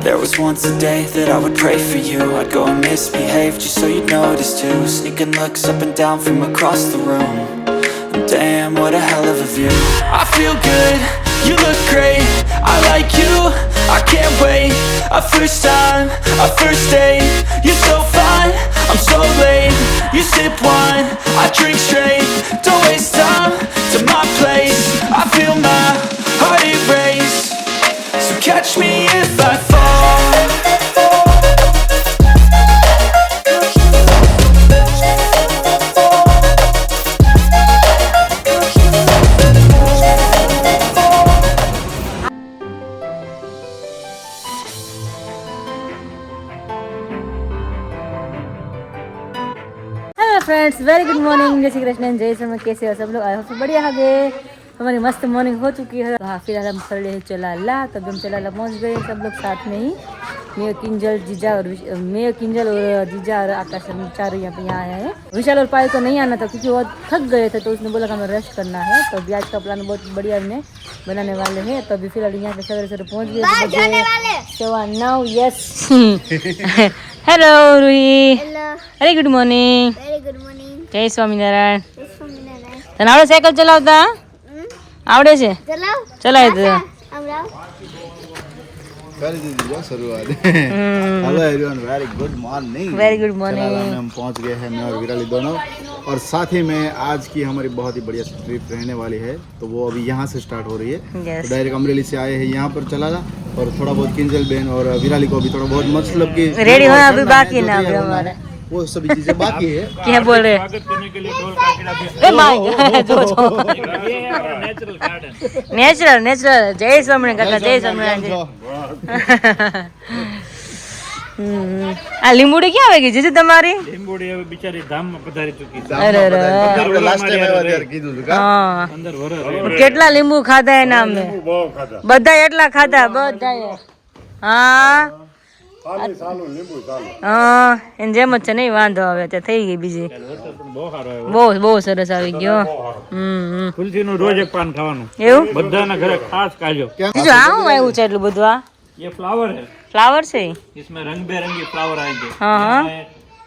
There was once a day that I would pray for you. I'd go and misbehave just so you'd notice too. Sneaking looks up and down from across the room. And damn, what a hell of a view. I feel good, you look great, I like you, I can't wait. A first time, a first date. You're so fine, I'm so late. You sip wine, I drink straight. Don't waste time to my place. I feel my heart erase. So catch me if I fall. Hello friends, very good morning. जय श्री कृष्ण, जय श्री राम। कैसे हो सब लोग? I hope बढ़िया होंगे। हमारी मस्त मॉर्निंग हो चुकी है। हाँ, फिर हम चल रहे चला ला, तब हम चला ला पहुँच गए सब लोग साथ में ही। मैं किंजल जीजा और जीजा और आकाश, हम चारों यहाँ आए हैं। विशाल और पायल को नहीं आना था क्योंकि वो थक गए थे, तो उसने बोला कि हमें रेस्ट करना है। तो अभी आज का प्लान बहुत बढ़िया हमने बनाने वाले हैं। तो अभी फिलहाल यहाँ पे सवेरे पहुँच गए 9:15। Yes. Hello Ruhi. Very good morning. જય સ્વામિનારાયણ. તને આવડે સાયકલ ચલાવતા? આવડે છે? ચલાવી દે. કરી દીધી જો શરૂઆત. Hello everyone, very good morning. Very good morning. हम पहुंच गए हैं, मैं और विराली दोनों। और साथ ही में आज की हमारी बहुत ही बढ़िया ट्रिप रहने वाली है, तो वो अभी यहाँ से स्टार्ट हो रही है। तो डायरेक्ट अमरेली से आए हैं यहाँ पर चला ला, और थोड़ा बहुत किंजल बहन और विराली को भी थोड़ा बहुत मतलब कि रेडी होना अभी बाकी ना हमारे, वो सभी चीजें बाकी है। क्या बोल रहे? Natural natural. जय स्वामिनारायण काका, जय स्वामिनारायण। આ લીંબુડી ક્યાં આવી ગઈ જીજુ તમારી? લીંબુડી હવે બિચારી ધામમાં પધારી ચૂકી છે. આપણે લાસ્ટ ટાઈમ આવ્યા ત્યારે કીધું હતું કા અંદર વરસ કેટલા લીંબુ ખાધા એના અમે બધા, એટલા ખાધા બધાએ. હા હા, એને જેમ જ છે, નહીં વાંધો આવે. ત્યાં થઈ ગઈ બીજી. બહુ સારો આવ્યો, બહુ સરસ આવી ગયો. તુલસીનું રોજ એક પાન ખાવાનું એવું બધાના ઘરે ખાસ ખાજો. બીજું આ શું આવ્યું છે એટલું બધું? આ ये फ्लावर है, फ्लावर से इसमें रंग बेरंगी फ्लावर आएंगे। हाँ हाँ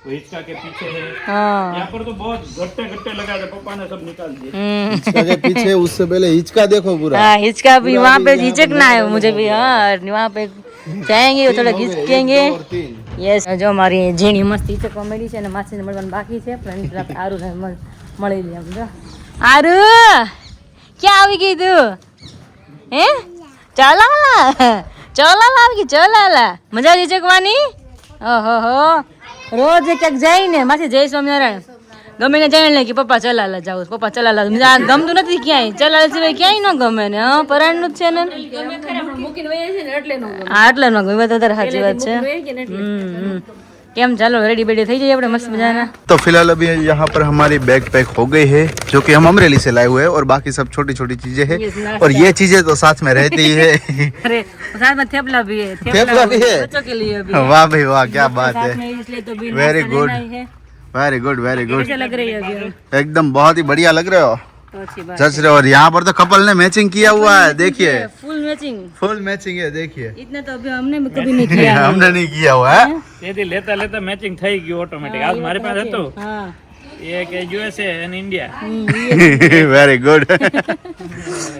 हिचका के पीछे है, हाँ। यहाँ पर तो बहुत गट्टे गट्टे लगा थे, पापा ने सब निकाल दिए। हिचका के पीछे, उससे पहले हिचका देखो पूरा। हाँ, हिचका भी वहाँ पे हिचकना है मुझे भी। हाँ, वहाँ पे जाएंगे थोड़ा हिचकेंगे। यस, जो हमारी झीणी मस्त हिचक कॉमेडी છે ને માસીને મળવાનું બાકી છે, પણ આરુ ને મળી લે. સમજો આરુ ક્યાં આવી ગઈ તું? હે ચાલા ચોલાલા આવી ગઈ, ચોલાલા. મજા હિચકવાની? ઓહો હો, રોજ ક્યાંક જઈને માસી જય સ્વામિનારાયણ ગમે ને જઈને કે પપ્પા ચલાલા જાવ, પપ્પા ચલાલા. ગમતું નથી ક્યાંય, ચલાલા સિવાય ક્યાંય ન ગમે ને. હા, પરાણનું જ છે ને. હા, એટલે ન ગમે. વધારે સાચી વાત છે. કેમ, ચાલો રેડી બેડી થઈ जाइए अपने मस्त मजाना। तो फिलहाल अभी यहाँ पर हमारी बैग पैक हो गई है, जो कि हम अमरेली से लाए हुए हैं, और बाकी सब छोटी छोटी चीजें हैं, और ये चीजें तो साथ में रहती ही है। अरे साथ में थेपला भी है, थेपला भी है बच्चों के लिए भी। वाह भाई वाह, क्या बात है। इसलिए तो भी very good, very good, very good. कैसे लग रही है अभी? एकदम बहुत ही बढ़िया लग रहे हो, तो अच्छी बात जच रहे हो। और यहाँ पर तो कपल ने मैचिंग किया हुआ है, देखिए फुल मैचिंग। फुल मैचिंग है, देखिए। इतना तो अभी हमने कभी नहीं किया है। हमने नहीं किया हुआ है। તેથી લેતા લેતા મેચિંગ થઈ ગયું ઓટોમેટિક. આજ મારી પાસે હતો हाँ ये कि USA and India. Very good.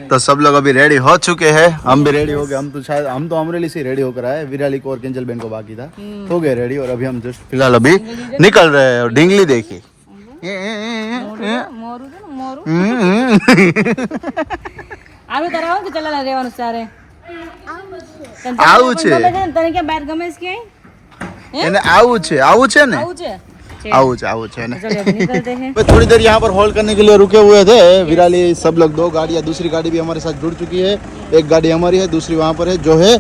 तो सब लोग अभी रेडी हो चुके हैं, हम भी रेडी हो गए। हम तो अमरेली से रेडी होकर आए, विराली को और किंजल बहन को बाकी था, हो गए रेडी। और अभी हम जस्ट फिलहाल अभी निकल रहे हैं। और ढींगली देखिए, मोरू છે ને, મોરું. આવું કરાવો કે ચલાલા રહેવાનું સારે? આવું છે, તને ક્યાં બહાર ગમે છે ક્યાંય? એને આવું છે, આવું છે ને, આવું છે. आવું છે ने। चलो अब निकलते हैं। थोड़ी देर यहाँ पर होल्ड करने के लिए रुके हुए थे विराली सब लोग। 2 गाड़ियाँ, दूसरी गाड़ी भी हमारे साथ जुड़ चुकी है। एक गाड़ी हमारी है, दूसरी वहाँ पर है, जो है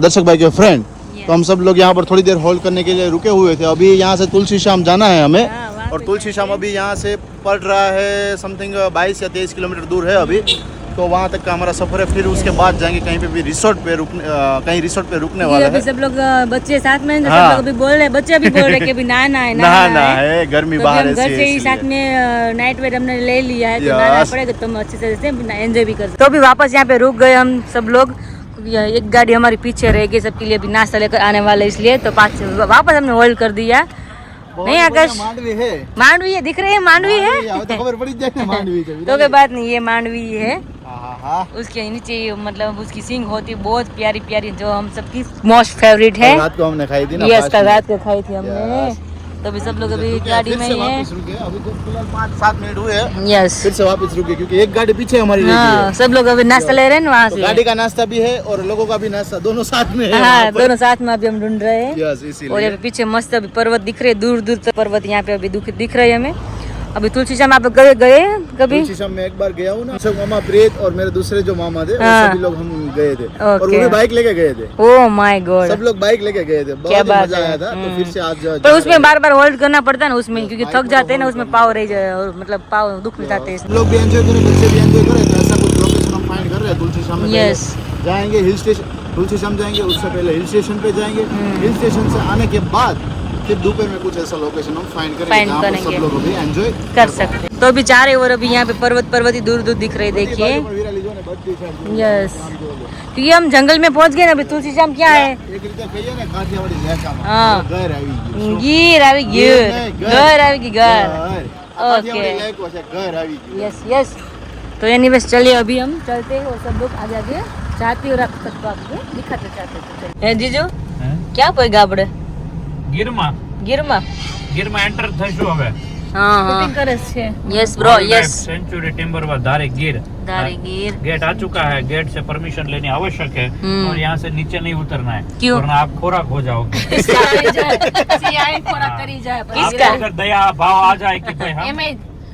दर्शक भाई के फ्रेंड। तो हम सब लोग यहाँ पर थोड़ी देर होल्ड करने के लिए रुके हुए थे। अभी यहाँ से तुलसी श्याम जाना है हमें, और तुलसी श्याम अभी यहाँ से पड़ रहा है समथिंग 22 या 23 किलोमीटर दूर है अभी। तो वहाँ तक का हमारा सफर है। फिर उसके बाद जाएंगे कहीं पे भी रिसोर्ट पे रुकने, कहीं रिसोर्ट पे रुकने वाला है। सब लोग बच्चे साथ में, सब लोग अभी बोल रहे, बच्चे भी बोल रहे कि अभी नहाना है, गर्मी तो बाहर है, घर से ही साथ में नाइट वेयर हमने ले लिया है, तो नहाना पड़ेगा, तो हम अच्छे से एंजॉय भी कर सकते। तो अभी वापस यहाँ पे रुक गए हम सब लोग, एक गाड़ी हमारी पीछे रह गई, सबके लिए अभी नाश्ता लेकर आने वाले, इसलिए तो वापस हमने होल्ड कर दिया। नहीं आकाश, मांडवी है, दिख रही है मांडवी है, खबर पड़ी जाए मांडवी तो कोई बात नहीं, ये मांडवी है। उसके नीचे मतलब उसकी सींग होती है बहुत प्यारी प्यारी, जो हम सबकी मोस्ट फेवरेट है। रात को हमने खाई थी ना, यस, कल रात को खाई थी हमने। तो अभी सब लोग अभी गाड़ी में ही हैं। अभी तो फिलहाल 5-7 मिनट हुए हैं, यस, फिर से वापस रुके क्योंकि एक गाड़ी पीछे हमारी रह गई हाँ, है। सब लोग अभी नाश्ता ले रहे हैं वहाँ तो से। गाड़ी का नाश्ता भी है और लोगों का भी नाश्ता, दोनों साथ में है। हाँ, दोनों साथ में अभी हम ढूंढ रहे हैं। यस, और इसीलिए यहाँ पे पीछे मस्त अभी पर्वत दिख रहे हैं, दूर दूर तक पर्वत यहाँ पे अभी दिख रहे हैं हमें। अभी तुलसी श्याम आप गए कभी? तुलसी श्याम में एक बार गया हूँ ना, सब मामा प्रीत और मेरे दूसरे जो मामा थे, वो हाँ। सभी लोग हम गए थे और वो भी बाइक लेके गए थे। ओह माय गॉड, सब लोग बाइक लेके गए थे, बहुत क्या ही बात मजा है। आया था। तो फिर से आज पर उसमें बार बार होल्ड करना पड़ता है ना उसमें, क्योंकि थक जाते हैं ना उसमें, पाव रह जाए और मतलब पाव दुख जाते हैं। हम लोग भी एंजॉय करें, बच्चे भी एंजॉय करें, तो ऐसा कुछ लोकेशन हम फाइंड कर रहे हैं। तुलसी श्याम में यस, जाएंगे हिल स्टेशन, तुलसी श्याम जाएंगे, उससे पहले हिल स्टेशन पे जाएंगे। हिल स्टेशन से आने के बाद फिर दोपहर में कुछ ऐसा लोकेशन हम फाइंड करेंगे जहाँ पर सब लोग भी एंजॉय कर सकते हैं। तो अभी चारे और अभी यहाँ पे पर्वत ही दूर दूर दिख रहे, देखिए। यस, क्योंकि हम जंगल में पहुंच गए ना। अभी तुलसी श्याम क्या है, हाँ, गिर आवी घर आवी घर। Okay, yes yes. तो एनीवेज चलिए अभी हम चलते हैं और सब लोग आगे आगे चाहती और आप सबको आगे दिखाते चाहते। जीजू क्या कोई गाबड़े ગીરમાં એન્ટર થઈશું હવે। हाँ हाँ, yes bro, yes. Century timberwolf Dhari Gir gate आ चुका है। गेट से परमिशन लेनी आवश्यक है और यहाँ से नीचे नहीं उतरना है, क्यों? वरना आप खोराक हो जाओगे। किसका? अगर दया भाव आ जाए कि भाई हम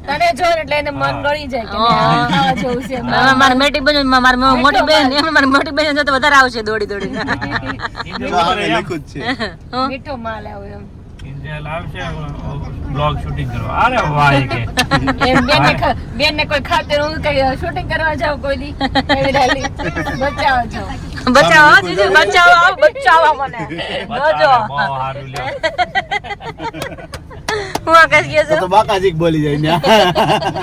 તને જો એટલે એને મન ગળી જાય કે हाँ। ખાવા જેવું છે મારી મોટી બેન, મારી મોટી બેન, મારી મોટી બેન તો વધારે આવશે દોડી દોડી। મીઠો માલ આવ્યો એમ ઇન્જેલ આવશે બ્લોગ શૂટિંગ કરવા। અરે વાહ કે એમ બેન ને કોઈ ખાતર હું કઈ શૂટિંગ કરવા જાવ કોઈ દી એવી રાલી બચાવ જાવ બચાવો જીજુ, બચાવો મને જોજો। બહુ સારું લ્યો। હું આકાશ કે છે તો બાકાજી બોલી જાય ને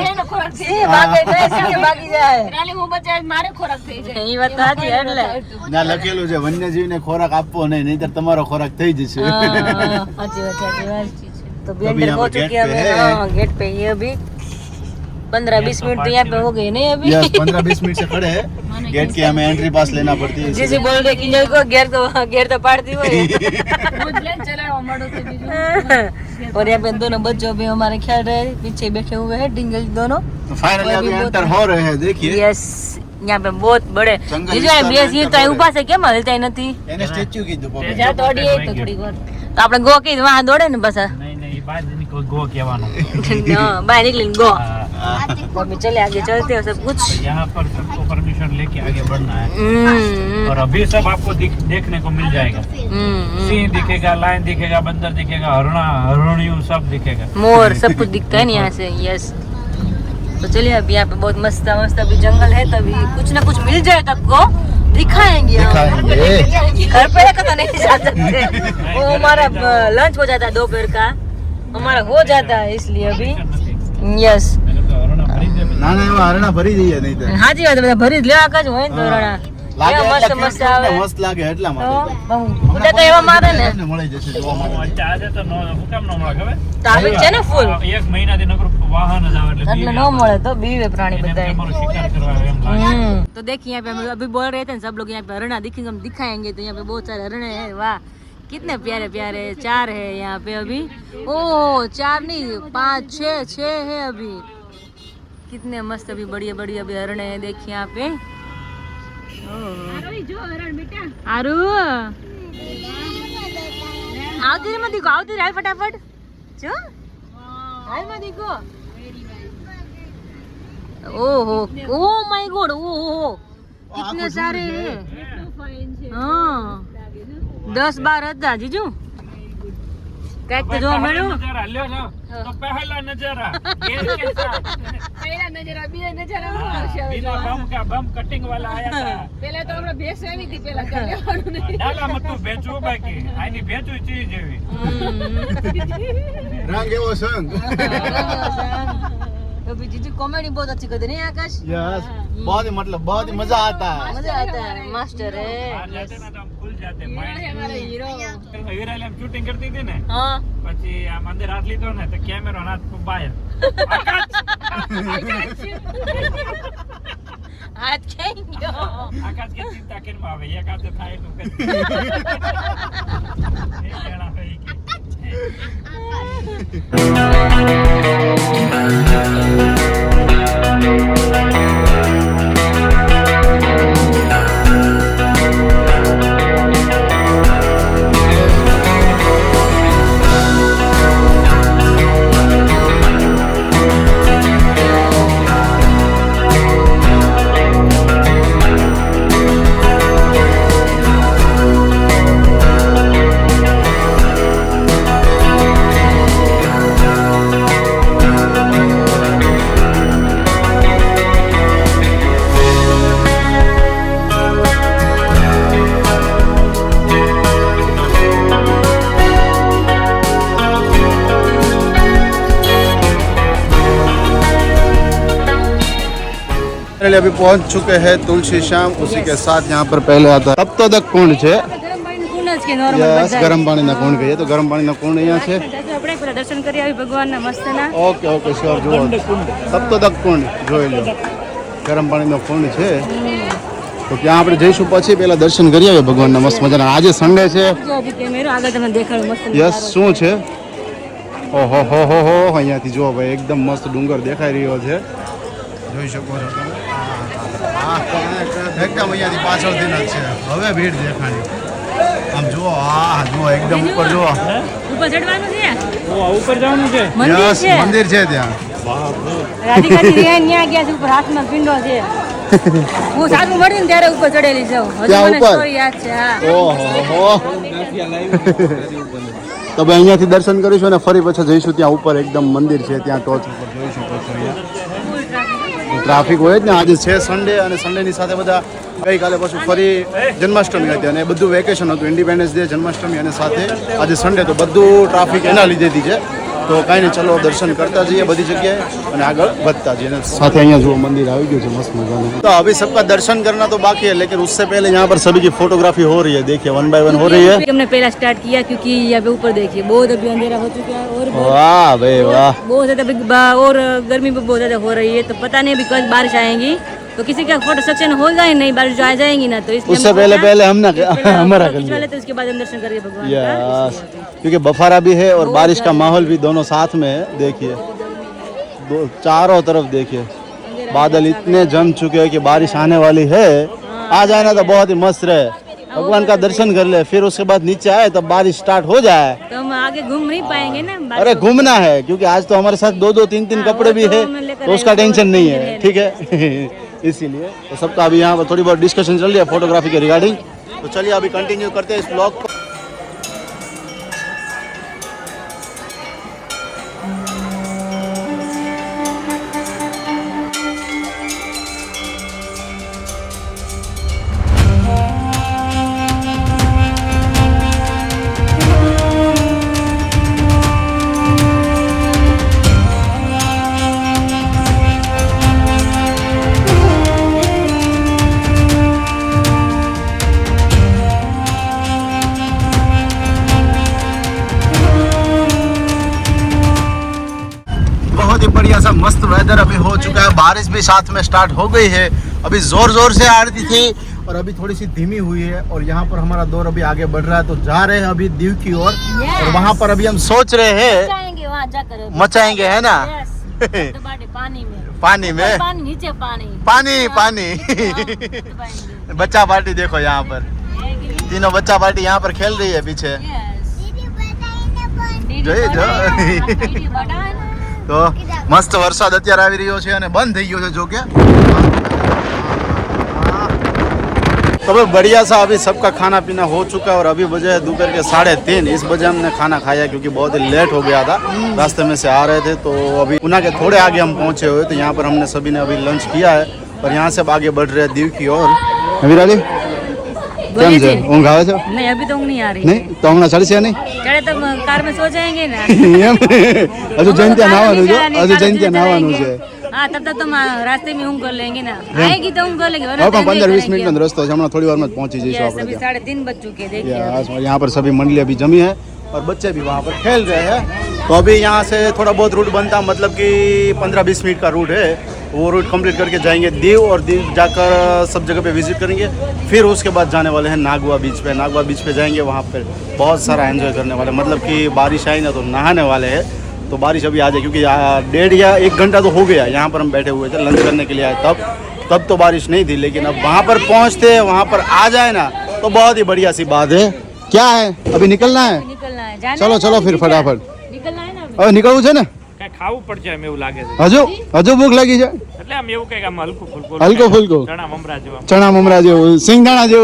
એનો ખોરાક છે ભાગે જાય છે, ભાગી જાય। રાલી હું બચાવ મારે ખોરાક થઈ જાય એ વાત સાચી, એટલે ના લખેલું છે વન્યજીવને ખોરાક આપવો નહીં, નહીંતર તમારો ખોરાક થઈ જશે। સાચી વાત। तो भी अंदर पहुंच चुके हैं पे हम। हाँ, गेट पे ही अभी 15-20 मिनट तो यहाँ पे हो गए नहीं अभी। यस, 15-20 मिनट से खड़े हैं गेट के, हमें एंट्री पास लेना पड़ती है। जैसे बोल रहे कि को घेर तो पाड़ती हो। મુજલે ચલાવવા મળો તો બીજું और यहाँ पे दोनों बच्चों भी हमारे खेल रहे हैं, पीछे बैठे हुए हैं डिंगल दोनों। तो फाइनली अभी एंटर हो रहे हैं, देखिए। यस, यहाँ पे बहुत बड़े जंगल जीजू है, बेस ये तो ऊपर से केम हलता ही નથી। એને સ્ટેચ્યુ કીધું પપ્પા। જા તો અડીએ તો થોડી વાર તો આપણે ગો કી વહાં દોડે ને બસ। નહીં નહીં બાદ નીકળ ગો કહેવાનું। हां, बाहर निकलिन गो। हाँ, और भी चले आगे चलते हैं सब कुछ। तो यहाँ पर सबको परमिशन लेके आगे बढ़ना है और अभी सब आपको देखने को मिल जाएगा। सिंह दिखेगा, लायन दिखेगा, बंदर दिखेगा, हरणियों सब दिखेगा। मोर सब कुछ दिखता है ना यहाँ से। यस, तो चलिए अभी यहाँ पे बहुत मस्त अभी जंगल है, तभी कुछ ना कुछ मिल जाए सबको दिखाएंगे। घर पे तो नहीं जा सकते, वो हमारा लंच हो जाता है दोपहर का, हमारा हो जाता है इसलिए अभी। यस, ના ના એવા હરણા ભરી જઈએ નહીં તો हाँ जी बात भरी ज लेवा कज હોય તો રણા લાગે મસ્ત એટલે મસ્ત આવે। મસ્ત લાગે એટલા તો માટે ઉડા તો એવા મારે ને તમને મળી જશે જોવા માટે। આજે તો હું કામ ન મળે ખબર? તો આવી છે ને ફૂલ, એક મહિનાથી નકરું વાહન જ આવે એટલે એટલે ન મળે તો બીવે પ્રાણી એને બધા। તમારો શિકાર કરવા આવે એમ લાગે। तो देखिए यहाँ पे हम अभी बोल रहे थे ना, सब लोग यहाँ पे हरणा दिखेंगे, हम दिखाएंगे। तो यहाँ पे बहुत सारे हरणे हैं, वाह कितने प्यारे प्यारे। 4 है यहाँ पे अभी, ओ 4 नहीं 5-6 है अभी। कितने मस्त अभी बढ़िया बढ़िया अभी हरणे हैं, देखिए यहाँ पे। आरू आवती मत दिखो, आवती रहा फटाफट जो हाल में देखो। ओहो, ओ माय गॉड, ओहो कितने सारे हैं। हाँ 10-12 હતા જીજુ, કઈક તો જોવા મળ્યું। નજારા લ્યો જાઓ તો પહેલા નજારા ગેર કે સાથ પહેલા નજરા બીજા નજરા હું આવશે હવે बिना बम का बम कटिंग वाला आया था। પહેલા તો આપણે ભેંસ આવી હતી પહેલા કર લેવાનું નહીં डाला मत तू बेचो बाकी आनी बेचो चीज जेवी રંગ એવો સંગ। तो भी जीजू कॉमेडी बहुत अच्छी करते नहीं आकाश यस बहुत ही मतलब बहुत ही मजा आता है मजा आता है मास्टर है बाहर जाते ना तो हम खुल जाते हमारा हीरो હીરાલે આમ શૂટિંગ કરતી હતી ને हाँ પછી આમ અંદર હાથ લીધો ને તો કેમેરો હાથ બહાર हाथ खेंगो આકાશ કે ચિંતા કેમ આવે એક હાથે થાય તો કરી એ કેળા હોય કે अभी पहुंच चुके हैं तुलसी श्याम उसी के साथ यहाँ पर पहले आता सप्तोदक कुंड है ગરમ પાણીનું કુંડ જ કે નોર્મલ यस गरम पानी ना कुंड कहिए तो गरम पानी ना कुंड यहाँ है આપણે પેલા દર્શન કરી આવી ભગવાનના મસ્તના ओके ओके श्योर जो सप्तोदक कुंड જોઈ લો ગરમ પાણીનો કુંડ છે તો ત્યાં આપણે જઈશું પછી પહેલા દર્શન કરી આવીએ ભગવાનના મસ્ત મજાના આજે સન્ડે છે જો હજી કેમેરો આગળ તમને દેખાડું મસ્ત યસ શું છે ઓહો હો હો હો અહીંયાથી જુઓ ભાઈ એકદમ મસ્ત ડુંગર દેખાઈ રહ્યો છે જોઈ શકો છો તમે એકદમ અહીંયાથી પાછળથી જ છે હવે ભીડ દેખાણી આમ જુઓ હા જુઓ એકદમ ઉપર જુઓ ઉપર ચડવાનું છે ઓ ઉપર જવાનું છે મંદિર યસ છે મંદિર છે ત્યાં રાધિકાજી રિયા ન્યા ગયા છે ઉપર હાથમાં પિંડો છે હું સારું મળી ને ત્યારે ઉપર ચડેલી છું હજુ ત્યાં મને ઉપર? સ્ટોરી યાદ છે હા ઓહો તો ભાઈ અહીંયાથી દર્શન કરીશું અને ફરી પછી જઈશું ત્યાં ઉપર એકદમ મંદિર છે ત્યાં ટોચ ઉપર જોઈ શકો છો અહીંયા ટ્રાફિક હોય જ ને આજે છે સન્ડે અને સન્ડેની સાથે બધા ગઈકાલે પછી ફરી જન્માષ્ટમી હતી અને બધું વેકેશન હતું ઇન્ડિપેન્ડન્સ ડે જન્માષ્ટમી અને સાથે આજે સન્ડે તો બધું ટ્રાફિક એના લીધેથી છે તો કાંઈ નહીં ચલો દર્શન કરતા જઈએ બધી જગ્યાએ અને આગળ વધતા જઈએ અને સાથે અહીંયા જુઓ મંदिर આવી ગયું છે मस्त मजाનું तो अभी सबका दर्शन करना तो बाकी है लेकिन उससे पहले यहाँ पर सभी की फोटोग्राफी हो रही है देखिए 1 बाय 1 हो रही है हमने पहला स्टार्ट किया क्योंकि यहाँ पे ऊपर देखिए बहुत अभी अंधेरा हो चुका है और वाह भाई वाह बहुत ज्यादा और गर्मी भी बहुत ज्यादा हो रही है तो पता नहीं अभी कल बारिश आएंगी तो किसी का फोटो सेक्शन होगा ही नहीं बारिश जो आ जाएंगी ना तो इसलिए उससे पहले हमने हमारा कर खिंचवा लिया लेते उसके बाद हम दर्शन करेंगे भगवान यस क्योंकि बफारा भी है और बारिश का माहौल भी दोनों साथ में है देखिए दो चारों तरफ देखिए बादल इतने जम चुके हैं कि बारिश आने वाली है आ जाए ना तो बहुत ही मस्त रहे भगवान का दर्शन कर ले फिर उसके बाद नीचे आए तब बारिश स्टार्ट हो जाए तो हम आगे घूम नहीं पाएंगे ना अरे घूमना है क्योंकि आज तो हमारे साथ 2 3 कपड़े भी है तो उसका टेंशन नहीं है ठीक है इसीलिए तो सबका अभी यहाँ पर थोड़ी बहुत डिस्कशन चल रही है फोटोग्राफी के रिगार्डिंग तो चलिए अभी कंटिन्यू करते हैं इस ब्लॉग को बहुत ही बढ़िया सा मस्त वेदर अभी हो चुका है बारिश भी साथ में स्टार्ट हो गई है अभी जोर जोर से आ रही थी और अभी थोड़ी सी धीमी हुई है और यहाँ पर हमारा दौर अभी आगे बढ़ रहा है तो जा रहे हैं अभी दीव की ओर और वहाँ पर अभी हम सोच रहे हैं जाएंगे वहाँ जाकर मचाएंगे है ना पानी में पानी में पानी नीचे पानी पानी पानी बच्चा पार्टी देखो यहाँ पर तीनों बच्चा पार्टी यहाँ पर खेल रही है पीछे જોઈ જો તો મસ્ત વરસાદ અત્યારે આવી રહ્યો છે અને બંધ થઈ ગયો છે જો કે तो बढ़िया सा अभी सबका खाना पीना हो चुका है और अभी बजे है दोपहर के 3:30 इस बजे हमने खाना खाया क्योंकि बहुत ही लेट हो गया था रास्ते में से आ रहे थे तो अभी उना के थोड़े आगे हम पहुंचे हुए तो यहाँ पर हमने सभी ने अभी लंच किया है और यहाँ से अब आगे बढ़ रहे हैं दीव की ओर विराली बोलिए કેમ છે जी। ઊંઘ આવે છે नहीं अभी तो ऊँग नहीं आ रही નહીં તો હમણાં ચડશે નહીં चढ़े तो कार में सो जाएंगे ना એમ હજુ જઈને ત્યાં નાવાનું છે હજુ જઈને ત્યાં નાવાનું છે हाँ तब तक तुम रास्ते में ऊँग कर लेंगे ना आएगी तो ऊँग कर लेंगे वरना હવે तो પણ नहीं 15-20 करेंगे। મિનિટનો રસ્તો છે હમણાં થોડી વારમાં જ પહોંચી જઈશું Yes, આપણે अभी ત્યાં 3:30 बज चुके हैं देखिए यस, और यहाँ पर सभी मंडली अभी जमी है और बच्चे भी वहाँ पर खेल रहे हैं तो अभी यहाँ से थोड़ा बहुत रूट बनता मतलब कि 15-20 मिनट का रूट है वो रूट कंप्लीट करके जाएंगे दीव और दीव जाकर सब जगह पे विजिट करेंगे फिर उसके बाद जाने वाले हैं नागवा बीच पे जाएंगे वहाँ पर बहुत सारा एंजॉय करने वाले मतलब कि बारिश आई ना तो नहाने वाले हैं तो बारिश अभी आ जाए क्योंकि 1.5 या 1 घंटा तो हो गया यहाँ पर हम बैठे हुए थे लंच करने के लिए आए तब तो बारिश नहीं थी लेकिन अब वहाँ पर पहुँचते वहाँ पर आ जाए ना तो बहुत ही बढ़िया सी बात है क्या है अभी निकलना है निकलना है जाना चलो है चलो ना, फिर निकल- फटाफट निकलना है ना अभी। હવે નીકળવું છે ને કઈ ખાવું પડશે એમ એવું લાગે છે હજુ ભૂખ લાગી છે એટલે આમ એવું કઈક આમ હલકું ફુલકું હલકો ફુલકો ચણા મમરા જેવા चना ममरा जो सिंगदाना जो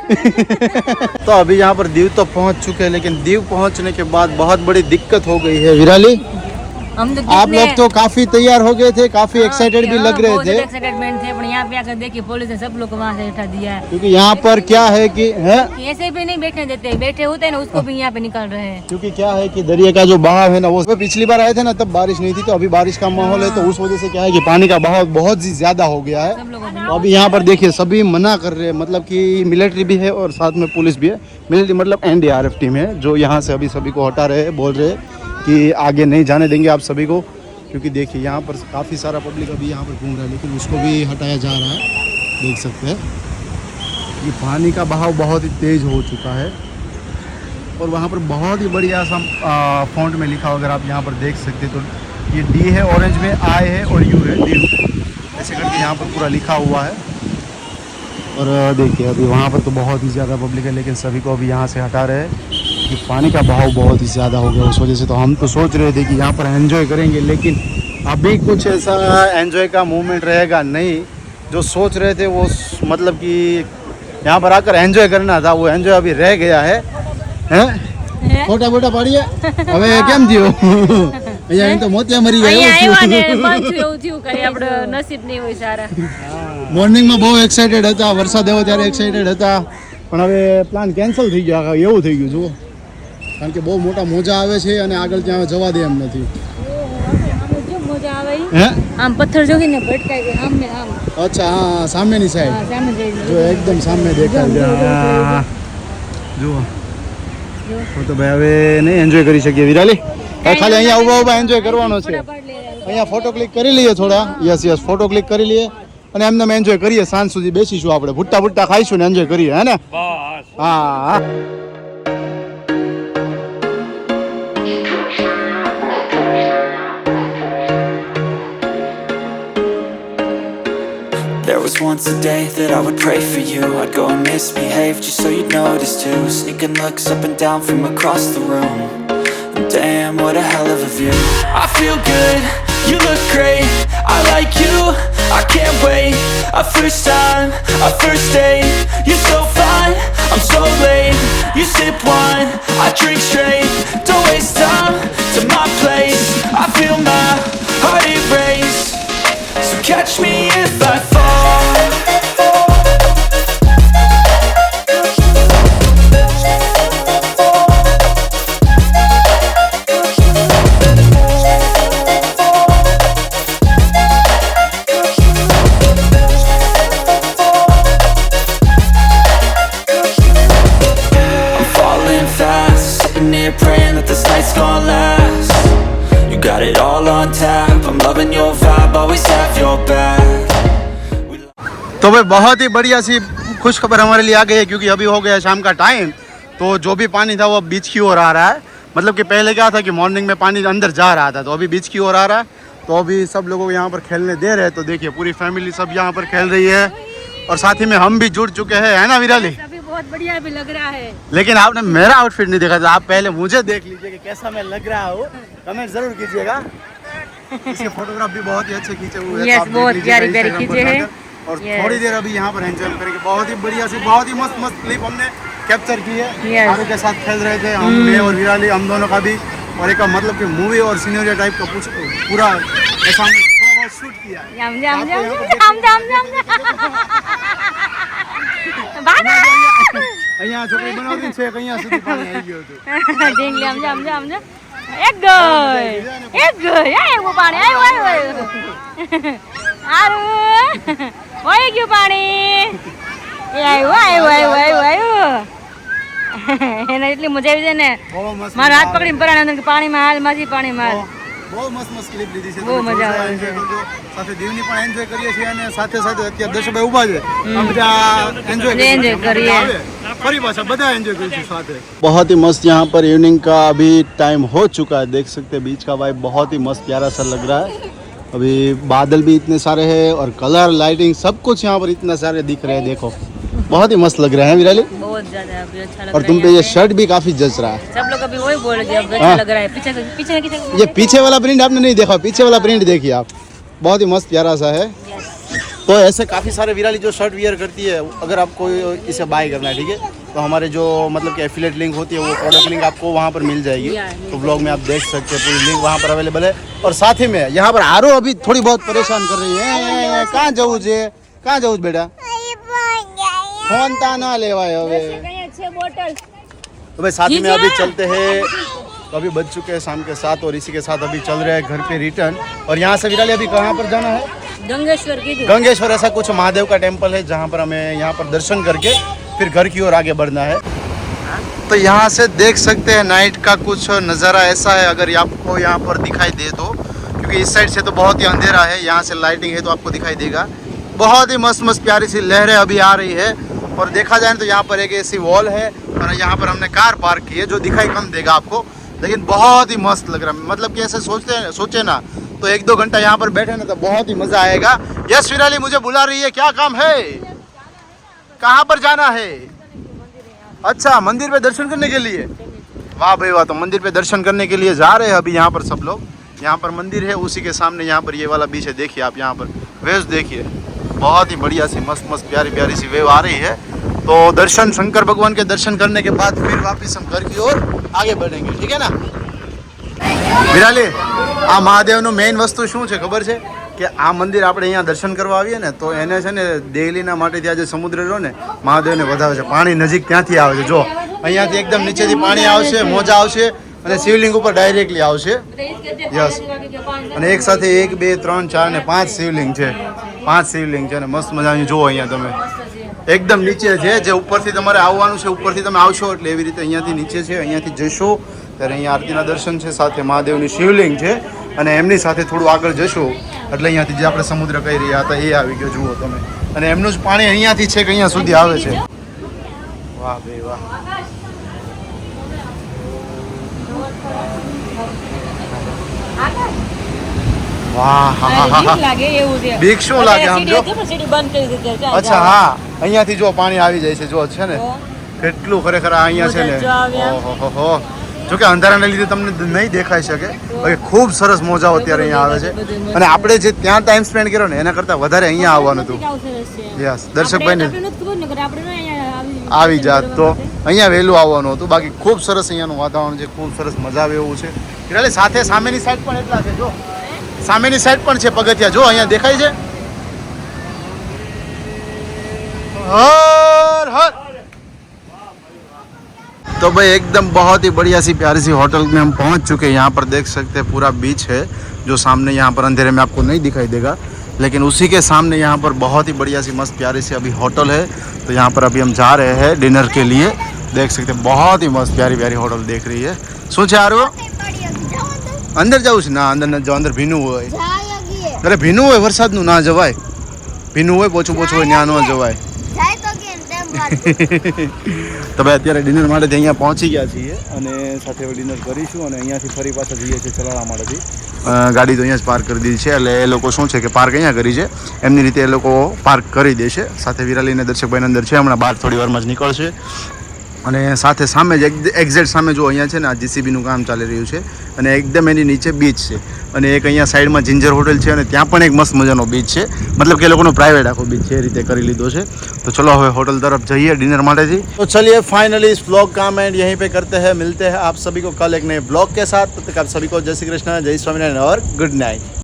तो अभी यहाँ पर दीव तो पहुँच चुके हैं लेकिन दीव पहुँचने के बाद बहुत बड़ी दिक्कत हो गई है विराली हम तो आप कितने- लोग तो काफी तैयार हो गए थे काफी एक्साइटेड भी लग रहे थे एक्साइटमेंट थे पर यहाँ पे आकर देखिए पुलिस ने सब लोग को वहाँ से उठा दिया है क्योंकि यहाँ पर क्या है कि है ऐसे भी नहीं बैठने देते बैठे होते हैं ना उसको भी यहाँ पे निकल रहे हैं क्योंकि क्या है कि दरिया का जो बहाव है ना वो पिछली बार आए थे ना तब बारिश नहीं थी तो अभी बारिश का माहौल है तो उस वजह से क्या है कि पानी का बहाव बहुत ही ज्यादा हो गया है सब लोगों तो अभी यहाँ पर देखिए सभी मना कर रहे हैं मतलब कि मिलिट्री भी है और साथ में पुलिस भी है मिलिट्री मतलब NDRF टीम है जो यहाँ से अभी सभी को हटा रहे हैं बोल रहे हैं कि आगे नहीं जाने देंगे आप सभी को क्योंकि देखिए यहाँ पर काफ़ी सारा पब्लिक अभी यहाँ पर घूम रहा है लेकिन उसको भी हटाया जा रहा है देख सकते हैं कि पानी का बहाव बहुत ही तेज़ हो चुका है और वहाँ पर बहुत ही बढ़िया सा फॉन्ट में लिखा अगर आप यहाँ पर देख सकते तो ये D है ऑरेंज में I है और U है D ऐसे करके यहाँ पर पूरा लिखा हुआ है और देखिए अभी वहाँ पर तो बहुत ही ज़्यादा पब्लिक है लेकिन सभी को अभी यहाँ से हटा रहे हैं कि पानी का बहाव बहुत ही ज़्यादा हो गया उस वजह से तो हम तो सोच रहे थे कि यहाँ पर एंजॉय करेंगे लेकिन अभी कुछ ऐसा एंजॉय का मूवमेंट रहेगा नहीं जो सोच रहे थे वो मतलब कि यहाँ पर आकर एंजॉय करना था वो एंजॉय अभी रह गया है हैं ફોટા બોટા પાડીએ હવે કેમ થયો અહીંયા અહીં તો મોતિયા મરી ગયા અહીંયા એવું આવ્યા ને થયું. પાછું એવું થયું કઈ આપણે નસીબ નહીં હોય સારા મોર્નિંગમાં બહુ એક્સાઇટેડ હતા વરસાદ આવ્યો ત્યારે એક્સાઇટેડ હતા પણ હવે પ્લાન કેન્સલ થઈ ગયો એવું થઈ ગયું જુઓ કારણ કે બહુ મોટા મોજા આવે છે અને આગળ ત્યાં જવા દે એમ નથી આમ જો મજા આવે ઈ. હે આમ પથ્થર જોગીને ભટકાઈ ગઈ આમ ને આમ અચ્છા હા સામેની સાઈડ હા, સામે જઈ જો એકદમ સામે દેખાય છે હા. જુઓ તો ભાઈ હવે નહીં એન્જોય કરી શકીએ વિરાલી હવે ખાલી અહીંયા ઊભા ઊભા એન્જોય કરવાનો છે અહીંયા ફોટો ક્લિક કરી લઈએ થોડા યસ ફોટો ક્લિક કરી લઈએ અને એમને અમે એન્જોય કરીએ સાંજ સુધી બેસીશું આપણે ભૂટ્ટા ભૂટ્ટા ખાઈશું ને એન્જોય કરીએ હે ને બસ હા There was once a day that I would pray for you. I'd go and misbehave just so you'd notice too. Sneaking looks up and down from across the room. And damn, what a hell of a view. I feel good, you look great. I like you, I can't wait. A first time, a first date. You're so fine, I'm so late. You sip wine, I drink straight. Don't waste time to my place. I feel my heart erase. So catch me if I fall. I'm falling fast, sitting here praying that this night's gonna last. You got it all on tap, I'm loving your vibe, always have your back. तो भाई बहुत ही बढ़िया सी खुश खबर हमारे लिए आ गई है क्योंकि अभी हो गया शाम का टाइम तो जो भी पानी था वो बीच की ओर आ रहा है मतलब कि पहले क्या था कि मॉर्निंग में पानी अंदर जा रहा था तो अभी बीच की ओर आ रहा है तो अभी सब लोगों को यहाँ पर खेलने दे रहे हैं तो देखिए पूरी फैमिली सब यहाँ पर खेल रही है और साथ ही में हम भी जुड़ चुके हैं है ना विराली अभी बहुत बढ़िया भी लग रहा है लेकिन आपने मेरा आउटफिट नहीं देखा था आप पहले मुझे देख लीजिए कि कैसा मैं लग रहा हूँ कमेंट जरूर कीजिएगा इसके फोटोग्राफ भी बहुत ही अच्छे खींचे हुए हैं Yes, तो आप देख बहुत लीजिएगा प्यारी प्यारी Instagram पर खींचे हैं। जाकर। और Yes. थोड़ी देर अभी यहाँ पर एंजॉय करेंगे बहुत ही बढ़िया सी बहुत ही मस्त मस्त क्लिप हमने कैप्चर की है Yes. आरू के साथ खेल रहे थे हम मैं और विराली हम दोनों का भी और एक मतलब कि मूवी और सीनियर टाइप का पूरा ऐसा हमने थोड़ा बहुत शूट किया है जाम जाम आपको जाम यहाँ पर जाम जाम जाम અહીંયા છોકરી બનાવતી છે કે અહીંયા સુધી પાણી આવી ગયું હતું. ઢીંગલી સમજો એક ગઈ એવું પાણી આવ્યું સારું વહી ગયું પાણી એ આવ્યું એને એટલી મજા આવી જાય ને બહુ મસ્ત મારા હાથ પકડીને પરાણે અંદર કે પાણીમાં હાલ માજી પાણીમાં હાલ બહુ મસ્ત ક્લિપ લીધી છે. બહુ મજા આવે છે. એન્જોય કરજો. સાથે દીવની પણ એન્જોય કરીએ છીએ અને સાથે અત્યારે દર્શકભાઈ ઊભા છે આ બધા Enjoy કરીએ. फरी पासा बधा एंजॉय करिए साथ में. बहुत ही मस्त यहाँ पर इवनिंग का अभी टाइम हो चुका है. देख सकते हैं बीच का वाइब बहुत ही मस्त प्यारा सा लग रहा है. अभी बादल भी इतने सारे हैं और कलर लाइटिंग सब कुछ यहाँ पर इतना सारे दिख रहे हैं. देखो बहुत ही मस्त लग रहा है विराली. बहुत ज्यादा अभी अच्छा लग और रहा तुम है पे ये यहाँ पे। शर्ट भी काफी जच रहा है. सब लोग अभी वही बोल रहे अब अच्छा लग रहा है पीछे ये पीछे वाला प्रिंट आपने नहीं देखा. पीछे वाला प्रिंट देखिए आप. बहुत ही मस्त प्यारा सा है. तो ऐसे काफ़ी सारे विराली जो शर्ट वियर करती है अगर आपको इसे बाय करना है ठीक है तो हमारे जो मतलब कि एफिलेट लिंक होती है वो प्रोडक्ट लिंक आपको वहाँ पर मिल जाएगी. तो ब्लॉग में आप देख सकते हैं पूरी लिंक वहाँ पर अवेलेबल है. और साथ ही में यहाँ पर आरो अभी थोड़ी बहुत परेशान कर रही है. कहाँ जाऊँ છે कहाँ जाऊँ बेटा फोन ता ना लेवाय હવે. तो भाई साथ ही में अभी चलते हैं. तो अभी बज चुके हैं शाम के 7 और इसी के साथ अभी चल रहे हैं घर पे रिटर्न. और यहाँ से विराली अभी कहाँ पर जाना है? गंगेश्वर की गंगेश्वर ऐसा कुछ महादेव का टेम्पल है जहाँ पर हमें यहाँ पर दर्शन करके फिर घर की ओर आगे बढ़ना है. तो यहाँ से देख सकते हैं नाइट का कुछ नज़ारा ऐसा है अगर आपको यहाँ पर दिखाई दे तो क्योंकि इस साइड से तो बहुत ही अंधेरा है. यहाँ से लाइटिंग है तो आपको दिखाई देगा. बहुत ही मस्त मस्त प्यारी सी लहरें अभी आ रही है. और देखा जाए तो यहाँ पर एक ऐसी वॉल है और यहाँ पर हमने कार पार्क की है जो दिखाई कम देगा आपको लेकिन बहुत ही मस्त लग रहा है. मतलब कि ऐसे सोचे ना तो 1-2 घंटा यहाँ पर बैठे ना तो बहुत ही मज़ा आएगा. यस विराली मुझे बुला रही है. क्या काम है? कहाँ पर जाना है? अच्छा मंदिर पे दर्शन करने के लिए. वाह भाई वाह. तो मंदिर पे दर्शन करने के लिए जा रहे हैं अभी यहाँ पर सब लोग. यहाँ पर मंदिर है उसी के सामने यहाँ पर ये वाला बीच है. देखिए आप यहाँ पर वेव्स देखिए बहुत ही बढ़िया सी मस्त प्यारी प्यारी सी वेव आ रही है. तो दर्शन शंकर भगवान के दर्शन करने के बाद फिर वापस हम घर की ओर आगे बढ़ेंगे. ठीक है ना વિરાલી આ મહાદેવનું મેઇન વસ્તુ શું છે ખબર છે કે આ મંદિર આપણે અહીંયા દર્શન કરવા આવીએ ને તો એને છે ને દેહલીના માટે ત્યાં જે સમુદ્ર રહ્યો ને મહાદેવને વધાવે છે. પાણી નજીક ત્યાંથી આવે છે. જો અહીંયાથી એકદમ નીચેથી પાણી આવશે મોજા આવશે અને શિવલિંગ ઉપર ડાયરેક્ટલી આવશે. યસ અને એક સાથે 1 2 3 4 ને 5 શિવલિંગ છે. 5 શિવલિંગ છે અને મસ્ત મજાની જુઓ અહીંયા તમે એકદમ નીચે છે જે ઉપરથી તમારે આવવાનું છે. ઉપરથી તમે આવશો એટલે એવી રીતે અહીંયાથી નીચે છે. અહીંયાથી જશો ત્યારે અહીંયા આરતીના દર્શન છે સાથે મહાદેવની શિવલિંગ છે અને એમની સાથે થોડું આગળ જશો એટલે અહીંયાથી જે આપણે સમુદ્ર કહી રહ્યા હતા એ આવી ગયો જુઓ તમે. અને એમનું જ પાણી અહીંયાથી છે કે અહીંયા સુધી આવે છે. વાહ ભાઈ વાહ. વાહ હા હા હા લાગે એવું છે બીક શું લાગે આમ જો. સીડી બંધ કરી દીધી છે. અચ્છા હા અહીંયાથી જો પાણી આવી જાય છે જો છે ને કેટલું ખરેખર આ અહીંયા છે ને ઓહો જો કે અંધારાને લીધે તમને નહીં દેખાઈ શકે. ખૂબ સરસ મોજાઓ અત્યારે અહીંયા આવે છે અને આપણે જે ત્યાં ટાઈમ સ્પેન્ડ કર્યો ને એના કરતાં વધારે અહીંયા આવવાનું હતું. યસ દર્શકભાઈને આવી જાત તો અહીંયા વહેલું આવવાનું હતું. બાકી ખૂબ સરસ અહીંયાનું વાતાવરણ છે. ખૂબ સરસ મજા આવે એવું છે. એટલે સાથે સામેની સાઈડ પણ એટલા છે જો સામેની સાઈડ પણ છે પગથિયા જો અહીંયા દેખાય છે. हर हर तो भाई एकदम बहुत ही बढ़िया सी प्यारी सी होटल में हम पहुंच चुके हैं. यहाँ पर देख सकते हैं पूरा बीच है जो सामने यहाँ पर अंधेरे में आपको नहीं दिखाई देगा लेकिन उसी के सामने यहाँ पर बहुत ही बढ़िया सी मस्त प्यारी सी अभी होटल है. तो यहाँ पर अभी हम जा रहे हैं डिनर के लिए. देख सकते हैं बहुत ही मस्त प्यारी प्यारी होटल देख रही है. શું છે આરો અંદર જવું છે? ના અંદર ન જાવ. અંદર ભીનું હોય. અરે ભીનું હોય વરસાદનું ના જવાય. ભીનું હોય પોછું હોય ત્યાં ન જવાય. તો ભાઈ અત્યારે ડિનર માટે અહીંયા પહોંચી ગયા છીએ અને સાથે હવે ડિનર કરીશું અને અહીંયાથી ફરી પાછા જઈએ છીએ ચલાળા માટેથી. ગાડી તો અહીંયા જ પાર્ક કરી દીધી છે એટલે એ લોકો શું છે કે પાર્ક અહીંયા કરી છે એમની રીતે એ લોકો પાર્ક કરી દેશે. સાથે વિરાલીને દર્શકભાઈ અંદર છે હમણાં બહાર થોડી વારમાં જ નીકળશે. અને સાથે સામે જ એક્ઝેક્ટ સામે જો અહીંયા છે ને આ જીસીબીનું કામ ચાલી રહ્યું છે અને એકદમ એની નીચે બીચ છે અને એક અહીંયા સાઈડમાં જિંજર હોટલ છે અને ત્યાં પણ એક મસ્ત મજાનો બીચ છે. મતલબ કે એ લોકોનો પ્રાઇવેટ આખો બીચ છે એ રીતે કરી લીધો છે. तो चलो હવે होटल तरफ जाइए डिनर माटे जी. तो चलिए फाइनली इस ब्लॉग का एंड यहीं पे करते हैं. मिलते हैं आप सभी को कल एक नए ब्लॉग के साथ. तब तक आप सभी को जय श्री कृष्ण जय स्वामीनारायण और गुड नाइट.